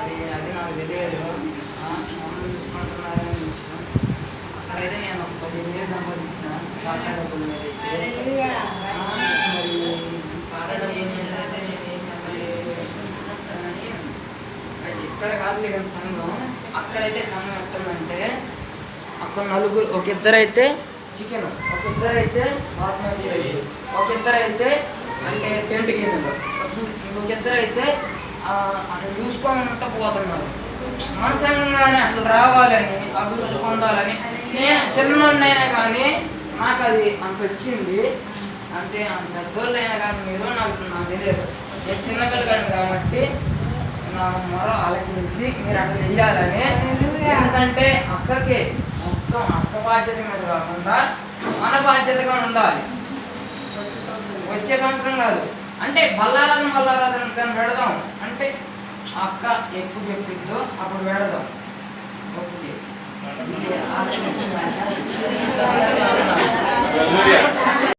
మరి అది నాకు తెలియదు. మమ్మల్ని చూసుకుంటున్నారని విషయం. అక్కడైతే నేను ఒక 15,000 సంపాదించిన పాట డబ్బుల మీద అయితే. మరి పాట డబ్బుల మీద అయితే నేనేం చెప్పలేదు కానీ ఇక్కడ కాదు కానీ సంఘం. అక్కడైతే సంఘం ఎట్టుందంటే అక్కడ నలుగురు, ఒక ఇద్దరైతే చికెన్, ఒక ఇద్దరైతే బాస్మతి రైస్, ఒక ఇద్దరైతే అంటే టెంట్ గిన్నెలు, ఇంకొక ఇద్దరైతే అట్లా చూసుకోమంటే పోతున్నారు. మనసంగానే అట్లా రావాలని, అభివృద్ధి పొందాలని. నేను చిన్నోడినైనా కానీ నాకు అది అంత వచ్చింది. అంటే అంత పెద్దోళ్ళు అయినా కానీ మీరు నాకు తెలియదు. నేను చిన్నపిల్లగాడిని కాబట్టి నా మొర ఆలకించి మీరు అట్లా వెయ్యాలని. ఎందుకంటే అక్కడికే మొత్తం అక్క బాధ్యత మీద కాకుండా మన బాధ్యతగా ఉండాలి. వచ్చే సంవత్సరం కాదు అంటే బల్లారాధన కానీ పెడదాం. అంటే అక్క ఎప్పుడు చెప్పిద్దో అప్పుడు పెడదాం. ఓకే